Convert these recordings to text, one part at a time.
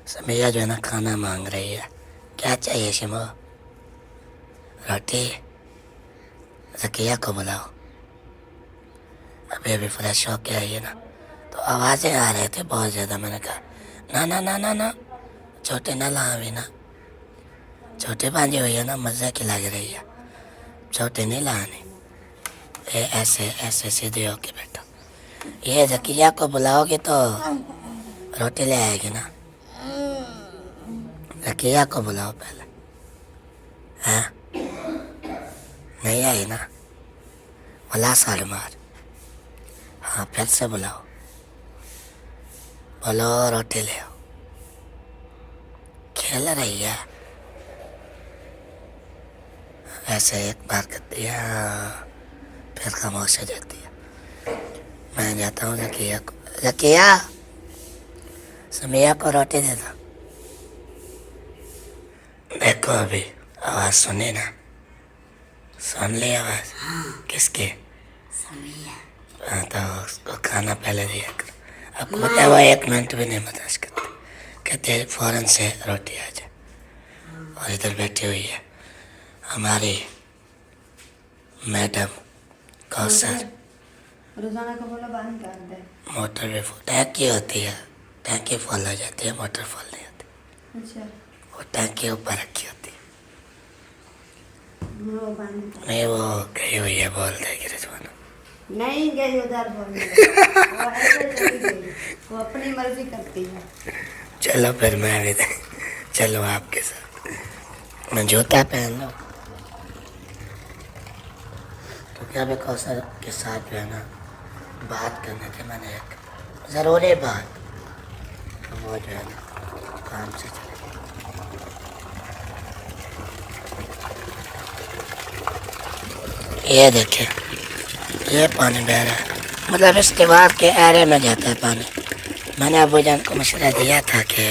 समिया जो है ना खाना मांग रही है। क्या चाहिए शिमो? रोटी? जकिया को बुलाओ, अभी अभी फ्रेश होके आई है ना, तो आवाज़ें आ रहे थे बहुत ज़्यादा। मैंने कहा ना ना ना ना ना, छोटे ना ला अभी ना, छोटे बांधी हुई है ना, मज़े की लग रही है, छोटे नहीं लानी। ऐसे ऐसे सीधे होके बैठो। ये जकिया को बुलाओगे तो रोटी ले आएगी ना। जकिया को बुलाओ पहले। हाँ, नहीं आई ना, बुला साल मार। हाँ, फिर से बुलाओ, बोलो रोटी ले आओ। खेल रही है ऐसे, एक बार करती है फिर खामोश हो जाती है। मैं जाता हूँ जकिया को, जकिया समिया को रोटी दे दो। देखो अभी आवाज़ सुनी ना, सुन ली आवाज़? किसकी? हाँ, तो उसको खाना पहले दिया करो। आपको पता है वो 1 मिनट भी नहीं बर्दाश्त करते, कहते फ़ौरन से रोटी आ जाए। और इधर बैठी हुई है हमारी मैडम कौसर, रोजाना को बोलो बंद कर दे। मोटर भी टैंकी होती है, टैंकी फुल हो जाती है, मोटर फुल नहीं होती। अच्छा, वो टैंकी ऊपर रखी होती है। वो बंद कर। नहीं, वो गई हुई है, बोल देगी रिजवाना। नहीं गई उधर बोलने। वो ऐसे चली गई, वो अपनी मर्जी करती है। चलो फिर मैं भी चलो आपके साथ, मैं जूता पहन लो। तो क्या मैं कौसर के साथ जो है ना बात करने थे, मैंने एक ज़रूरी बात, तो वो जो है ना काम से चले। ये देखिए, ये पानी बह रहा है, मतलब इस दीवार के एरिया में जाता है पानी। मैंने अबू जान को मशवरा दिया था कि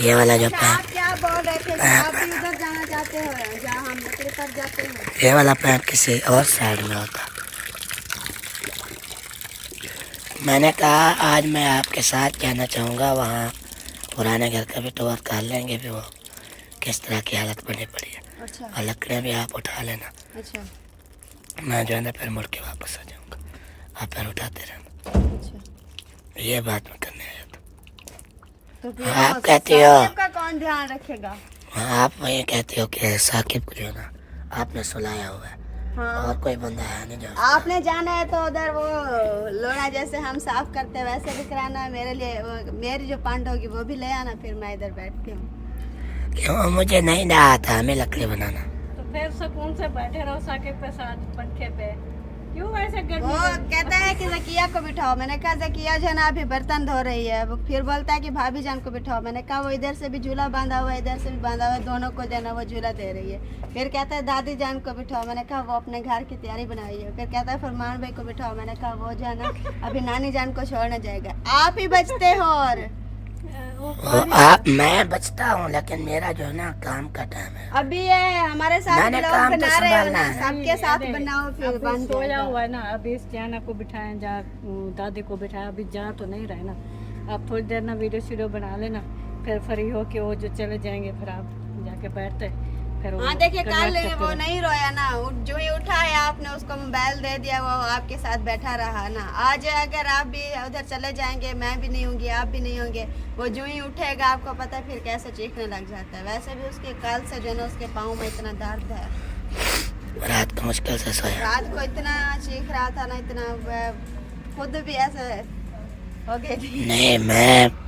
ये वाला जो आप क्या बोल रहे थे? आप भी उधर जाना चाहते हो जहाँ हम लकड़ी पर जाते हैं? ये वाला पैंट किसी और साइड में होता। मैंने कहा आज मैं आपके साथ जाना चाहूँगा वहाँ, पुराने घर का भी टूर कर लेंगे भी, वो किस तरह की हालत बनी पड़ी है। अच्छा और लकड़ियाँ भी आप उठा लेना, अच्छा मैं जो है ना फिर मुड़ के वापस आ जाऊँगा, आप फिर उठाते रहना। अच्छा। ये बात मैं करने आया था। तो फिर आप कहती हो, का कौन ध्यान रखेगा? हाँ, आप वही कहती हो कि साकिब को जो है ना आपने सुलाया हुआ है, हाँ, और कोई बंदा है नहीं जो आपने जाना है तो उधर वो लोड़ा जैसे हम साफ करते हैं वैसे भी कराना। मेरे लिए मेरी जो पांड होगी वो भी ले आना, फिर मैं इधर बैठती हूँ। क्यों? मुझे नहीं ना आता हमें लकड़ी बनाना। तो फिर सुकून से बैठे रहो साकिब के साथ पंखे पे, क्यों ऐसे गर्मी वो में? कहता है कि जकिया को बिठाओ। मैंने कहा जकिया जो है ना अभी बर्तन धो रही है। वो फिर बोलता है कि भाभी जान को बिठाओ। मैंने कहा वो इधर से भी झूला बांधा हुआ है, इधर से भी बांधा हुआ है, दोनों को जो है ना वो झूला दे रही है। फिर कहता है दादी जान को बिठाओ। मैंने कहा वो अपने घर की तैयारी बनाई है। फिर कहता है फरमान भाई को बिठाओ। मैंने कहा वो जो है ना अभी नानी जान को छोड़ने जाएगा। आप ही बचते हो। और मैं बचता हूँ, लेकिन मेरा जो है ना काम का टाइम है। अभी ये हमारे साथ मैंने ब्लॉग काम तो बना रहे हो संभालना ना, है। सबके साथ बनाओ फिर अभी बन सोया जाएगा। हुआ है ना, अभी इस जाना को बिठाया, जा दादी को बिठाया, अभी जा तो नहीं रहे ना। आप थोड़ी देर ना वीडियो बना लेना, फिर फ्री हो के वो जो चले जाएंगे, फिर आप जाके बैठते फिर हाँ देखिए, कल कनेक्ट करते वो रहो। नहीं रोया ना, जो ही उठा है आपने उसको मोबाइल दे दिया, वो आपके साथ बैठा रहा ना। आज अगर आप भी उधर चले जाएंगे, मैं भी नहीं होंगी, आप भी नहीं होंगे, वो जो ही उठेगा आपको पता है फिर कैसे चीखने लग जाता है। वैसे भी उसके कल से जो है ना उसके पाँव में इतना दर्द है। रात को मुश्किल से सोया। रात को इतना चीख रहा था ना, इतना खुद भी ऐसे हो गई थी। नहीं, मैं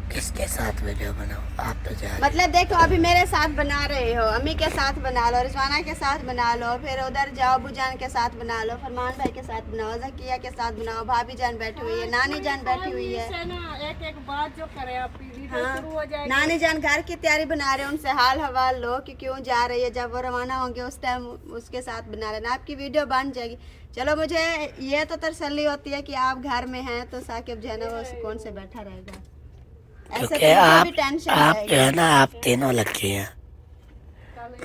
किसके साथ वीडियो बनाऊँ? आप तो जा रहे मतलब देखो, अभी मेरे साथ बना रहे हो, अम्मी के साथ बना लो, रिजवाना के साथ बना लो, फिर उधर जाओ बुजान के साथ बना लो, फरमान भाई के साथ बनाओ, जकिया के साथ बनाओ, भाभी जान बैठी हुई है, नानी जान बैठी हुई है। इससे ना एक एक बात जो करे आप वीडियो हाँ, शुरू हो जाएगी। नानी जान घर की तैयारी बना रहे हैं, उनसे हाल हवाल लो कि क्यों जा रही है। जब वो रवाना होंगे उस टाइम उसके साथ बना लेना, आपकी वीडियो बन जाएगी। चलो, मुझे ये तो तसल्ली होती है कि आप घर में हैं तो साकिब जो है ना वो सुकून से बैठा रहेगा। ऐसे क्योंकि तो मुझे आप भी टेंशन आप रहेगी। जो है ना, आप तीनों लकी हैं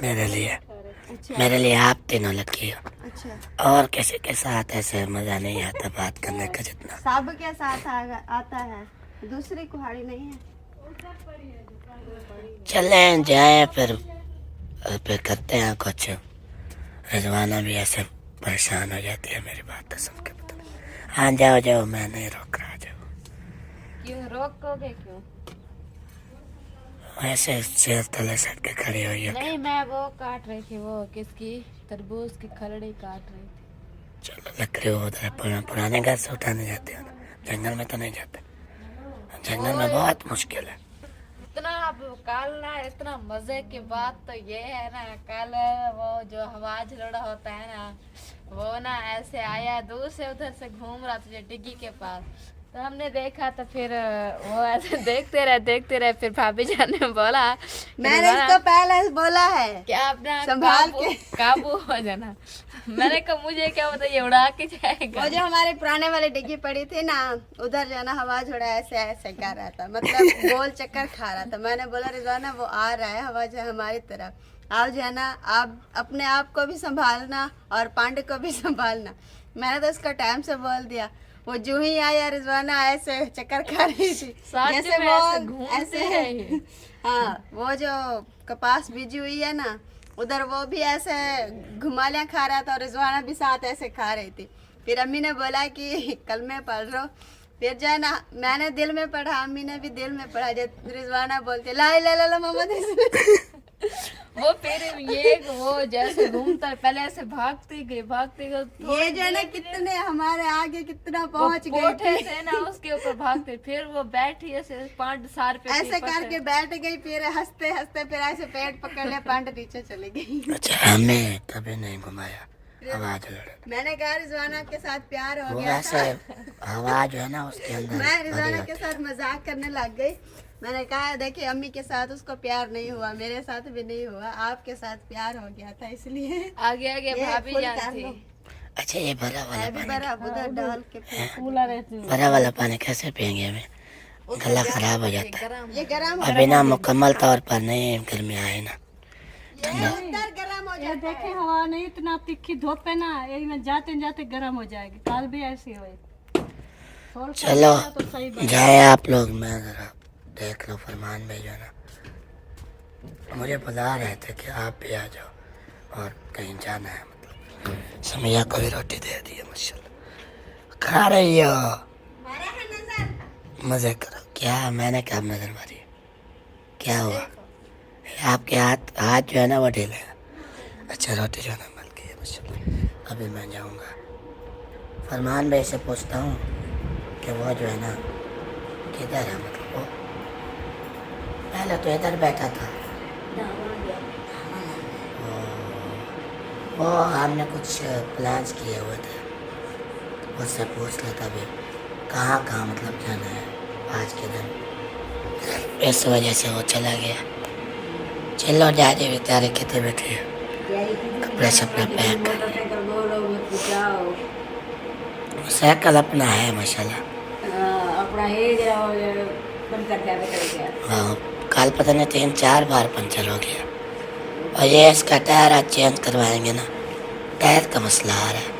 मेरे लिए। अच्छा मेरे लिए आप तीनों लकी हो, अच्छा। और किसी के साथ ऐसे मज़ा नहीं आता बात करने का जितना। सब के साथ आता है, दूसरी कुहाड़ी नहीं है। चलें जाएं फिर करते हैं कुछ। रिजवाना भी ऐसे परेशान हो जाती है मेरी बात तो सुन के। पता नहीं। हाँ जाओ जाओ, मैं नहीं रोक रहा, जाओ। क्यों रोकोगे क्यों? ऐसे चेयर तले सट के खड़ी हुई है। नहीं, मैं वो काट रही थी, वो किसकी तरबूज की खलड़ी काट रही थी। चलो लकड़ी उधर पुराने घर से उठाने जाते हैं ना, जंगल में तो नहीं जाते। जंगल में बहुत मुश्किल है। इतना अब कल ना, इतना मजे की बात तो ये है ना, कल वो जो हवाज लड़ा होता है ना, वो ना ऐसे आया दूर से, उधर से घूम रहा था डिग्गी के पास, तो हमने देखा, तो फिर वो ऐसे देखते रहे। फिर भाभी जान ने बोला, मैंने इसको पहले बोला है क्या अपना संभाल काबू हो जाना। मैंने कहा मुझे क्या पता ये उड़ा के जाएगा। वो जो हमारे पुराने वाली डिग्गी पड़ी थी ना, उधर जो है ना हवा झोड़ा ऐसे ऐसे कर रहा था, मतलब गोल चक्कर खा रहा था। मैंने बोला रिजवाना वो आ रहा है हवा जो है हमारी तरफ, आप जो है ना आप अपने आप को भी संभालना और पांडे को भी संभालना। मैंने तो उसका टाइम से बोल दिया। वो जो ही आया रिजवाना ऐसे चक्कर खा रही थी, जैसे में वो ऐसे घूमते हैं। हाँ, वो जो कपास बीजी हुई है ना, उधर वो भी ऐसे घुमालियाँ खा रहा था और रिजवाना भी साथ ऐसे खा रही थी। फिर अम्मी ने बोला कि कल मैं पढ़ रहा हूँ। फिर जो है ना मैंने दिल में पढ़ा, अम्मी ने भी दिल में पढ़ा। जब रिजवाना बोलते ला ला ला मोहम्मद वो फिर ये वो जैसे घूमता है, पहले ऐसे भागती गई। ये जो है ना कितने हमारे आगे कितना पहुंच कोठे गई, से ना उसके ऊपर भागते, फिर वो बैठी ऐसे पांड सार पे ऐसे करके बैठ गई। फिर हंसते हंसते फिर ऐसे पेट पकड़ लिया, पांड नीचे चली गई। अच्छा, हमें कभी नहीं घुमाया। आवाज लड़े, मैंने कहा रिजवाना के साथ प्यार हो वो गया ऐसे था। आवाज है ना उसके अंदर मैं भरी रिजवाना होती के है। साथ मजाक करने लग गई। मैंने कहा देखिए अम्मी के साथ उसको प्यार नहीं हुआ, मेरे साथ भी नहीं हुआ, आपके साथ प्यार हो गया था, इसलिए आगे आगे ये भाभी फुल जान कर थी। लो। अच्छा, ये भरा वाला अभी पानी, बड़ा उधर डाल के फिर कूलर रहती है। भरा वाला पानी कैसे पियेंगे? हमें गला खराब हो जाता है। गरम ये गरम अभी ना मुकम्मल तौर पर नहीं गर्मी आए ना। ये अंदर गरम हो ये जाता देखे है। हवा नहीं इतना तीखी धूप है ना, यही में जाते जाते गर्म हो जाएगी। काल भी ऐसी हुई। थोड़ा सा चलो जाना तो सही बात। जाए आप लोग, मैं जरा देख लो फरमान भाई जो ना मुझे बुला रहे थे कि आप भी आ जाओ और कहीं जाना है। मतलब समिया को भी रोटी दे दी है माशाल्लाह, खा रही हो, मारा है नजर। मजे करो। क्या मैंने क्या नजर मारी? क्या हुआ? आपके हाथ जो है ना वो ढीले है। अच्छा, रोटी जो है ना मल गई है माशाल्लाह। अभी मैं जाऊँगा फरमान भाई से पूछता हूँ कि वो जो है ना किधर है। मतलब वो पहले तो इधर बैठा था, वो हमने कुछ प्लान्स किए हुए थे, उससे पूछ लेता भी कहाँ कहाँ मतलब जाना है आज के दिन। इस वजह से वो चला गया। चलो जाजे बेचारे कितने बैठे हैं, कपड़े शपड़े पैक कर। साइकिल अपना है माशाल्लाह। अपना बंद कर दिया। हाँ, कल पता नहीं 3-4 बार पंचर हो गया। और ये इसका टायर आज चेंज करवाएंगे ना, टायर का मसला आ रहा है।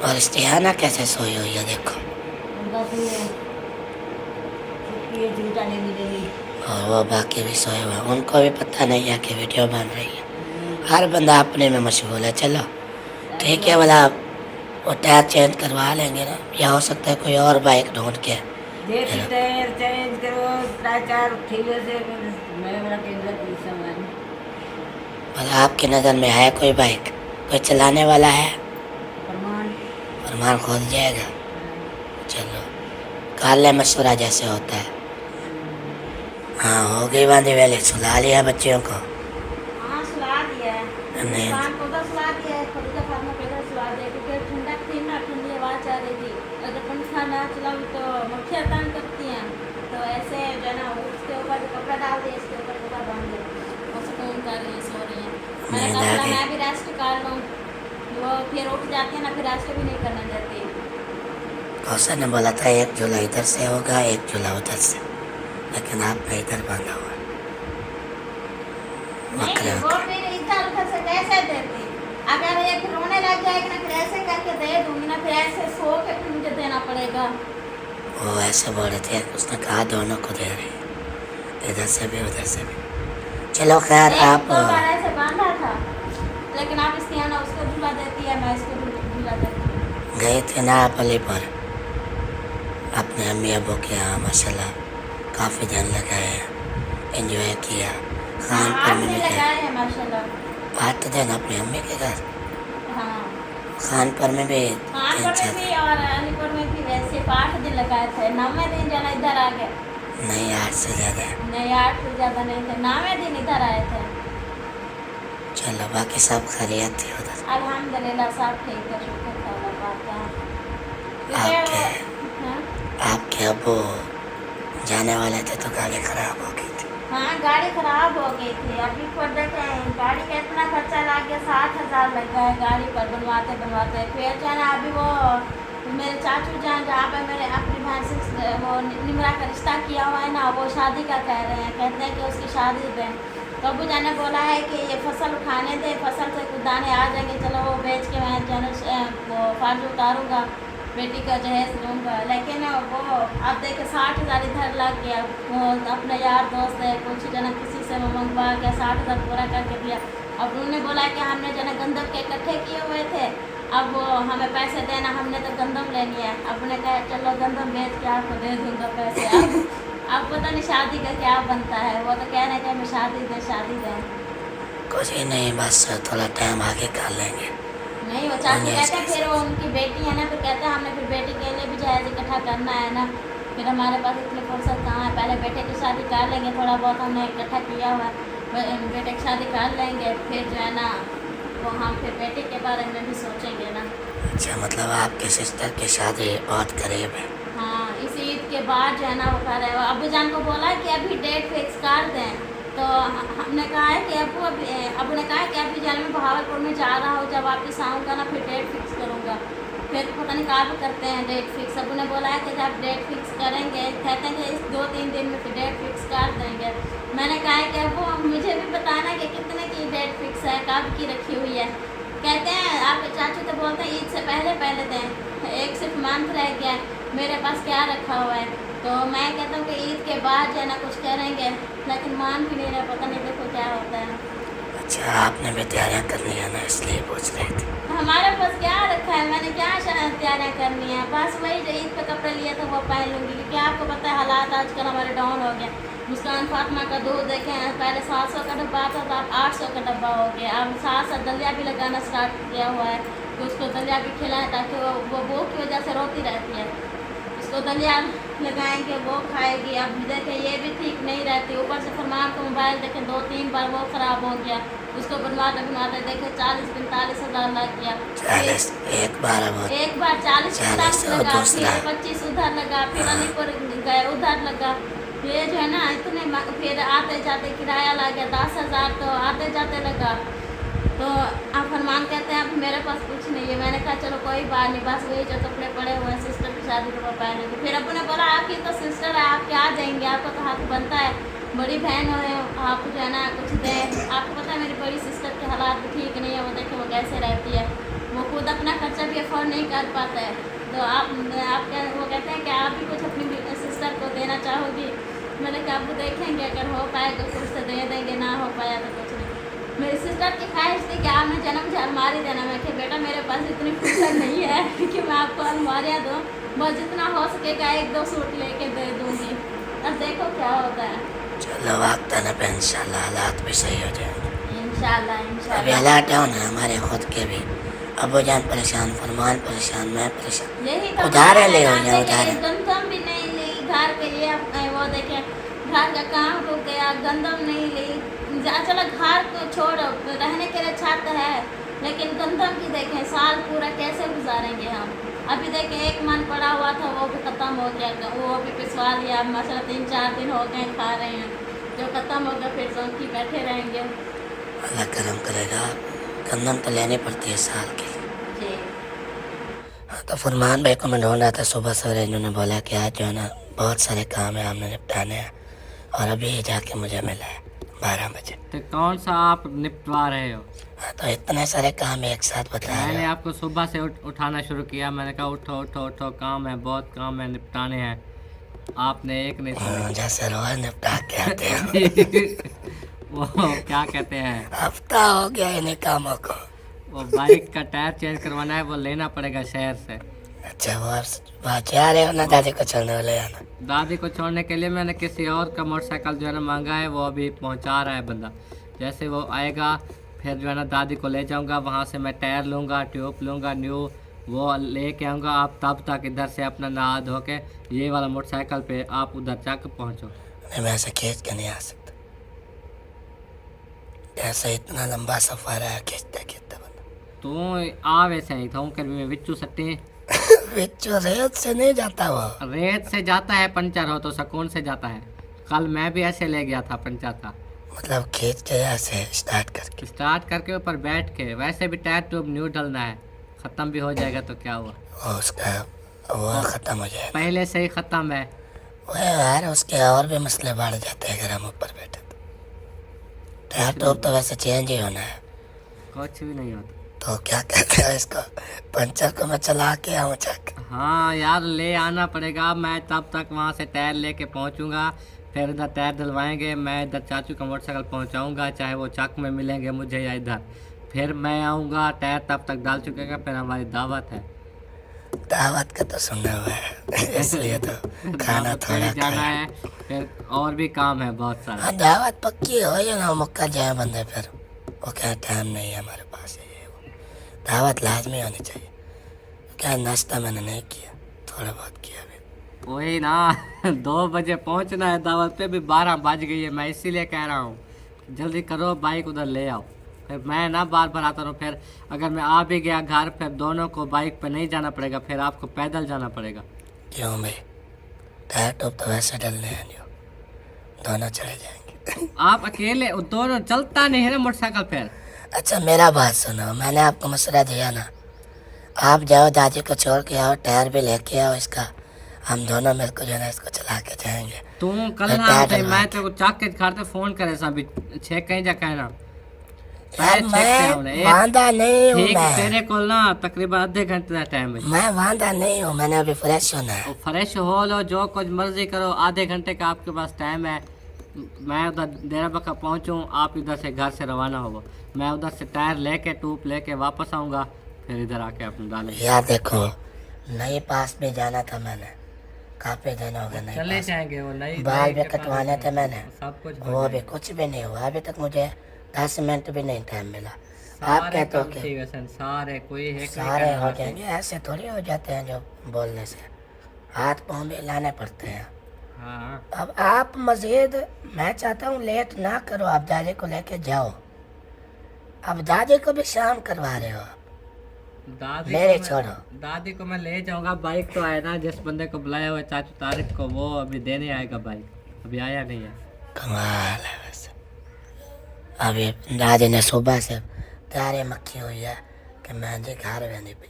और इस्तिहाना कैसे सोई हुई है देखो, जूता नहीं मिलेगी। और वो बाकी भी सोए हुए हैं। उनको भी पता नहीं है कि वीडियो बन रही है। हर बंदा अपने में मशगूल है। चलो ठीक है, वाला वो टायर चेंज करवा लेंगे ना, या हो सकता है कोई और बाइक ढूंढ के। देखिए टायर चेंज करो, 4 ठेले से मैं बड़ा केंद्र पुलिस सामान। मतलब आपकी नज़र में है कोई बाइक, कोई चलाने वाला है? प्रमाण फरमान खोल जाएगा। चलो काले मशवरा जैसे होता है। हाँ, हो गई बांधी वेले, सुला लिया बच्चियों को? हाँ सुला दिया है। नहीं, शाम को तो सुला दिया है, खुद का फार्मा पहले सुला दिया क्योंकि ठंडा थी ना, ठंडी आवाज़ आ रही थी। अगर पंखा ना चलाऊँ तो मक्खियाँ तंग करती हैं, तो ऐसे जो है ना उसके ऊपर कपड़ा डाल दिया, इसके ऊपर कपड़ा बांध दिया और सुकून कर रही है, सो रही है। मैंने नींद कहा आ थोड़ा गई। मैं भी रेस्ट कर लूँ, वो फिर उठ जाती है ना, फिर रेस्ट भी नहीं करना चाहती। कौशल ने बोला था 1 झूला इधर से होगा, 1 झूला उधर से, लेकिन आपने इधर बांधा हुआ है। नहीं वो फिर इधर उधर से कैसे देती? अगर एक रोने लग जाएगी ना, फिर ऐसे करके दे दूंगी ना, फिर ऐसे सो के फिर मुझे देना पड़ेगा। वो ऐसे बोल रहे थे, उसने कहा दोनों को दे रही। इधर से भी उधर से भी। चलो खैर एक आप दो बार ऐसे बांधा था, लेकिन आप इसकी है ना उसको झूला देती है, मैं इसको झूला देती हूँ। गए थे ना आप अली पर अपने अम्मी अबू के यहाँ माशाल्लाह काफ़ी दिन लगाए हैं, एंजॉय किया। खान पर आज में भी भी गए। लगाए हैं माशाल्लाह। 8 दिन अपनी अम्मी के घर, हाँ, खानपुर में भी कानपुर 3-4 में भी और अलीपुर में भी वैसे 8 दिन लगाए थे। 9वें दिन जाना इधर आ गए। नहीं 8 से ज़्यादा है। नहीं 8 से ज़्यादा नहीं थे, 9वें दिन इधर आए थे। चलो बाकी सब खैरियत थी उधर। अल्हम्दुलिल्लाह सब ठीक है, शुक्र है अल्लाह पाक का। आपके हाँ? आपके अबू जाने वाले थे तो गाड़ी खराब हो गई थी। हाँ, गाड़ी खराब हो गई थी। अभी पर देखें गाड़ी का इतना खर्चा लग गया, 60,000 लग गया है गाड़ी पर बनवाते बनवाते। फिर जो है ना अभी वो मेरे चाचू जान जहाँ पे मेरे अपनी बहन से वो निमरा का रिश्ता किया हुआ है ना, वो शादी का कह रहे हैं, कहते हैं कि उसकी शादी दें। तो अबू जान ने बोला है कि ये फसल उठाने दे, फसल से कुछ दाने आ जाएंगे, चलो वो बेच के मैं जो है वो फार्ज उतारूँगा, बेटी का जहेज लूँगा। लेकिन वो अब देखे 60,000 इधर लग गया। वो अपने यार दोस्त है कुछ जना किसी से मंगवा के 60,000 पूरा करके दिया। अब उन्होंने बोला कि हमने जना गंदम के इकट्ठे किए हुए थे, अब वो हमें पैसे देना, हमने तो गंदम लेनी है। अब उन्हें कहा चलो गंदम बेच के आपको दे दूँगा पैसे। अब पता नहीं शादी का क्या बनता है। वो तो कह रहे हैं कि हमें शादी दें। कुछ ही नहीं, बस थोड़ा टाइम आगे कर लेंगे। नहीं वो चाचू कहते हैं फिर वो उनकी बेटी है ना, फिर कहते हैं हमने फिर बेटी के लिए भी जहेज इकट्ठा करना है ना, फिर हमारे पास इतनी फुर्सत कहाँ है। पहले बेटे की शादी कर लेंगे, थोड़ा बहुत हमने इकट्ठा किया हुआ है, बेटे की शादी कर लेंगे, फिर जो है ना वो हम फिर बेटे के बारे में भी सोचेंगे ना। अच्छा मतलब आपके सिस्टर की शादी बहुत करीब है। हाँ, इस ईद के बाद जो है ना वो कर रहे हो। अबू जान को बोला कि अभी डेट फिक्स कर दें, तो हमने कहा है कि अबू ने कहा है कि अभी जान में बहावलपुर में जा रहा हो, जब वापस आऊँगा ना फिर डेट फिक्स करूँगा। फिर पता नहीं कब करते हैं डेट फिक्स। अबू ने बोला है कि जब डेट फिक्स करेंगे, कहते हैं कि इस 2-3 दिन में फिर डेट फिक्स कर देंगे। मैंने कहा है कि अबू मुझे भी बताना कि कितने की डेट फिक्स है, कब की रखी हुई है। कहते हैं आपके चाचू तो बोलते हैं ईद से पहले दें, एक सिर्फ मंथ रह गया है, मेरे पास क्या रखा हुआ है। तो मैं कहता हूँ कि ईद के बाद जो है ना कुछ करेंगे, लेकिन मान भी नहीं रहा, पता नहीं देखो क्या होता है। अच्छा आपने भी तैयारियाँ करनी है ना, इसलिए पूछ रही थी। हमारे पास क्या रखा है, मैंने क्या तैयारियाँ करनी है, बस वही जो ईद पे कपड़े लिए थे वो पहन लूँगी, क्योंकि आपको पता है हालात आजकल हमारे डाउन हो गए। मुस्कान फातिमा का दूध देखें, पहले 700 का डब्बा आता था, अब 800 का डब्बा हो गया। अब साथ दलिया भी लगाना स्टार्ट किया हुआ है, तो उसको दलिया भी खिलाएं ताकि वो भूख की वजह से रोती रहती है। उसको दलिया लगाएंगे, वो खाएगी। अब देखें ये भी ठीक नहीं रहती, ऊपर से फरमान का मोबाइल देखें 2-3 बार वो ख़राब हो गया, उसको बनवाते देखें 40-45 हज़ार लग गया। 40 एक बार अब एक बार 40-45 और लगा, दूसरा? फिर 25 उधर लगा, फिर अलीपुर गए उधर लगा। ये जो है ना इतने फिर आते जाते किराया लग गया 10,000, तो आते जाते लगा। तो अब फरमान कहते हैं अब मेरे पास कुछ नहीं है। मैंने कहा चलो कोई बात नहीं, बस वही जो कपड़े पड़े हुए हैं सिस्टर की शादी को वो पहनेंगे। फिर अबू ने बोला आपकी तो सिस्टर है, आप क्या देंगे, आपको तो हक बनता है, बड़ी बहन हो, आप जो है ना कुछ दें। आपको पता है मेरी बड़ी सिस्टर के हालात भी ठीक नहीं है, वो देखें वो कैसे रहती है, वो खुद अपना खर्चा भी अफोर्ड नहीं कर पाता है। तो आप वो कहते हैं कि आप भी कुछ अपनी सिस्टर को देना चाहोगी। मैंने कहा अब देखेंगे, अगर हो पाएगा कुछ तो दे देंगे, ना हो पाया तो कुछ नहीं। मेरी सिस्टर की ख्वाहिश थी कि आपने जन्म से अलमारी देना। मैं कि बेटा मेरे पास इतनी फुर्सत नहीं है कि मैं आपको अलमारियाँ दूँ, बस जितना हो सकेगा 1-2 सूट लेके दे दूँगी। अब देखो क्या होता है। चलो वक्त आने पे इंशाल्लाह हालात भी सही हो जाएंगे। इंशाल्लाह अभी इंशाल्लाह। हालात डाउन है हमारे खुद के भी, अबू जान परेशान, फरमान परेशान, मैं परेशान। यही तो उधारे ले बात हुई है है, कि उधारे। गंदम भी नहीं ली घर के लिए, वो देखे घर का काम रुक गया, गंदम नहीं ली। चलो घर को छोड़ो, रहने के लिए छत है, लेकिन गंदम की देखें साल पूरा कैसे गुजारेंगे हम। अभी देखें एक मन पड़ा हुआ था वो भी ख़त्म हो गया, वो भी पिसवा लिया। अब मसला 3-4 दिन हो गए खा रहे हैं, जो ख़त्म हो गया फिर सौंकी बैठे रहेंगे। अल्लाह करम करेगा, गंदम तो लेनी पड़ती है साल के लिए। जी हाँ, तो फरमान भाई को मैं ढूंढ रहा था सुबह सवेरे, इन्होंने बोला कि आज जो है ना बहुत सारे काम है हमने निपटाने हैं, और अभी जाके मुझे मिला है 12 बजे। तो कौन सा आप निपटवा रहे हो? हाँ, तो इतने सारे काम एक साथ बता रहे मैंने हो। आपको सुबह से उठाना शुरू किया, मैंने कहा उठो उठो उठो, काम है, बहुत काम है, निपटाने हैं। आपने एक नहीं सुनी। जैसे रोज निपटा के आते हैं। वो क्या कहते हैं, हफ्ता हो गया इन्हीं कामों को। वो बाइक का टायर चेंज करवाना है, वो लेना पड़ेगा शहर से। अच्छा वो आप बात जा रहे हो ना दादी को छोड़ने वाले आना। दादी को छोड़ने के लिए मैंने किसी और का मोटरसाइकिल जो है ना मांगा है, वो अभी पहुंचा रहा है बंदा। जैसे वो आएगा फिर जो है ना दादी को ले जाऊंगा, वहाँ से मैं टायर लूँगा, ट्यूब लूँगा न्यू, वो लेके आऊँगा। आप तब तक इधर से अपना नहा धो के ये वाला मोटरसाइकिल पे आप उधर तक पहुँचो। नहीं मैं ऐसे खींच के नहीं आ सकता, ऐसे इतना लंबा सफर है खींचते खींचते बंदा। तू आ वैसे ही था कर भी बिच्चू सट्टी बिच्छू रेत से नहीं जाता वो। रेत से जाता है, पंचर हो तो सुकून से जाता है। कल मैं भी ऐसे ले गया था, पंचर था। मतलब खींच के ऐसे स्टार्ट करके ऊपर बैठ के, वैसे भी टायर ट्यूब न्यू डलना है, ख़त्म भी हो जाएगा तो क्या हुआ, वो उसका वो ख़त्म हो जाएगा। पहले से ही ख़त्म है। वो यार उसके और भी मसले बढ़ जाते हैं अगर हम ऊपर बैठे तो। टायर ट्यूब तो वैसे चेंज ही होना है। कुछ भी नहीं होता। तो क्या कहते हैं इसको, पंचर को मैं चला के आऊँ चक। हाँ यार ले आना पड़ेगा। मैं तब तक वहाँ से टायर लेके पहुँचूँगा, फिर इधर टायर डलवाएंगे, मैं इधर चाचू का मोटरसाइकिल पहुँचाऊँगा, चाहे वो चक में मिलेंगे मुझे या इधर। फिर मैं आऊँगा, टायर तब तक डाल चुकेगा, फिर हमारी दावत है। दावत का तो सुना हुआ है इसलिए तो खाना दावत पे थोड़ा जाना खाए। है, फिर और भी काम है बहुत सारा। हाँ दावत पक्की हो या ना मुक्का जाए बंदे, फिर वो क्या टाइम नहीं है हमारे पास है ये वो। दावत लाजमी होनी चाहिए। क्या नाश्ता मैंने नहीं किया, थोड़ा बहुत किया अभी। वही ना 2 बजे पहुंचना है दावत पे, भी 12 बज गई है। मैं इसीलिए कह रहा हूँ जल्दी करो, बाइक उधर ले आओ। फिर मैं ना बार बार आता रहूँ, फिर अगर मैं आ भी गया घर, फिर दोनों को बाइक पे नहीं जाना पड़ेगा, फिर आपको पैदल जाना पड़ेगा। क्यों भाई, टायर टूब तो वैसे डलने हैं नहीं, दोनों चले जाएंगे। आप अकेले, दोनों चलता नहीं है ना मोटरसाइकिल फिर। अच्छा मेरा बात सुनो, मैंने आपको मशवरा दिया ना, आप जाओ दादी को छोड़ के आओ, टायर भी लेके आओ इसका, हम दोनों मिलकर जो है ना इसको चला के जाएंगे। तुम कल फिर ना टायर आते, डलवा मैं के। तेरे को चाक के खाते फोन करे अभी चेक कहीं जा कहना। यार मैं वांदा नहीं हूँ, ठीक मैं तेरे को ना तकरीबन आधे घंटे का टाइम है। मैं वांदा नहीं हूँ, मैंने अभी फ्रेश होना है। फ्रेश हो लो, जो कुछ मर्जी करो, आधे घंटे का आपके पास टाइम है। मैं उधर डेरा बक्का पहुँचूँ, आप इधर से घर से रवाना हो, मैं उधर से टायर लेके ट्यूब लेके वापस आऊँगा, फिर इधर आके अपने डालेंगे। यार देखो नई पास भी जाना था मैंने, काफी दिन हो गए नई चले पास। जाएंगे वो नई बाल भी कटवाने थे मैंने, सब कुछ वो अभी कुछ भी नहीं हुआ, अभी तक मुझे 10 मिनट भी नहीं टाइम मिला। आप कहते हो कि सारे कोई एक सारे हो जाएंगे, ऐसे थोड़ी हो जाते हैं जो बोलने से, हाथ पाँव भी हिलाने पड़ते हैं। हाँ अब आप मजीद, मैं चाहता हूँ लेट ना करो, आप दादी को लेके जाओ। अब दादी को भी शाम करवा रहे हो आप, दादी मेरे को छोड़ो। दादी को मैं ले जाऊंगा। बाइक तो आया ना, जिस बंदे को बुलाया हुआ है चाचू तारिक को, वो अभी देने आएगा बाइक, अभी आया नहीं है। कमाल है वैसे। अभी दादी ने सुबह से तैयारी मक्खी हुई है कि मेहंदी घर में नहीं पी,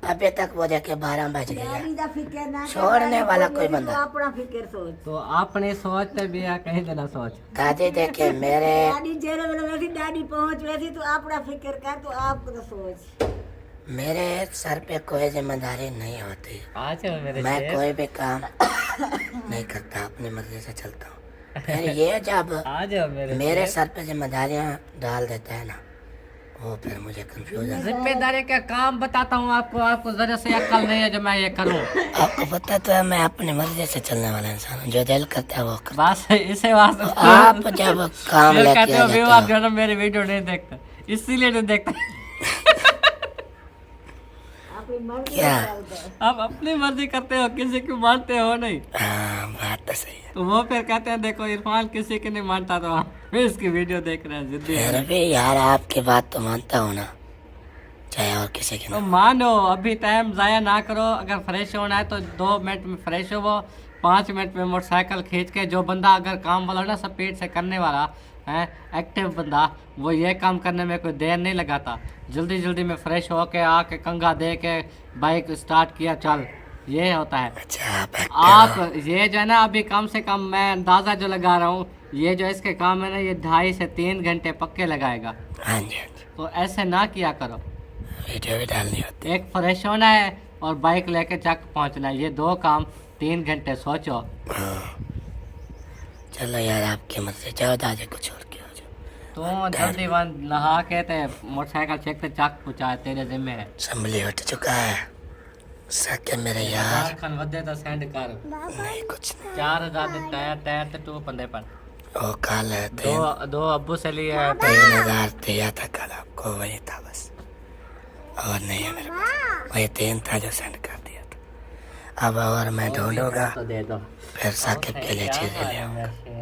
अभी तक वो देखे 12 बज गए हैं, छोड़ने वाला कोई बंदा। अपना फिक्र सोच, तो अपने सोचते भी है, कहीं देना सोच। दादी देखे मेरे, दादी जेल में वैसी दादी पहुंच वैसी, तो अपना फिक्र कर, तो आपको तो सोच। मेरे सर पे कोई जिम्मेदारी नहीं होती, आज मेरे मैं कोई भी काम नहीं करता, अपनी मर्जी से चलता हूँ। फिर ये जब आज मेरे सर पे जिम्मेदारियाँ डाल देता है ना, वो फिर मुझे कंफ्यूजन। जिम्मेदारी का काम बताता हूँ आपको, आपको जरा से अक्ल नहीं है जो मैं ये करूँ। आपको पता तो है मैं अपनी मर्जी से चलने वाला इंसान हूँ, जो दिल करता है वो कर। बस इसे वास्ते आप जब काम फिर लेके कहते आ हो व्यू, जाते आप हो, जो है ना मेरी वीडियो नहीं देखते, इसीलिए नहीं देखते। क्या? आप अपनी मर्जी करते हो, किसी की मानते हो नहीं। हाँ बात तो सही है। तो वो फिर कहते हैं देखो इरफान किसी की नहीं मानता, तो आप फिर इसकी वीडियो देख रहे हैं जिद्दी है। फिर भी यार आपकी बात तो मानता हूँ ना, चाहे और किसी की तो ना। मानो, अभी टाइम ज़ाया ना करो। अगर फ्रेश होना है तो 2 मिनट में फ्रेश हो, 5 मिनट में मोटरसाइकिल खींच के, जो बंदा अगर काम वाला ना स्पीड से करने वाला है, एक्टिव बंदा, वो ये काम करने में कोई देर नहीं लगाता। जल्दी जल्दी में फ्रेश होके आके कंघा दे के बाइक स्टार्ट किया, चल, ये होता है। अच्छा आप आप ये जो है ना, अभी कम से कम मैं अंदाज़ा जो लगा रहा हूँ, ये जो इसके काम है ना, ये 2.5 से 3 घंटे पक्के लगाएगा। हाँ जी हाँ जी, तो ऐसे ना किया करो। वीडियो भी डालनी होती एक फ्रेश होना है और बाइक लेके चक पहुंचना है, ये 2 काम 3 घंटे सोचो। हाँ चलो यार आपकी मर्जी, जाओ दादी को छोड़ के आ जाओ। तू जल्दी वहाँ नहा के ते मोटरसाइकिल चेक ते चाक पहुँचा, तेरे जिम्मे है। संभली हट चुका है सके मेरे यार। खान वधे तो सेंड कर। नहीं कुछ नहीं। 4000 दे टायर टायर ते तू बंदे पर वो कल है दो अब्बू से लिए 3000 दिया था कल आपको, वही था बस, और नहीं है मेरे पास। वही 3 था जो सेंड कर दिया था। अब और मैं ढूंढूंगा तो दे दो। फिर साकिब के लिए चीजें ले आऊंगा। मेरे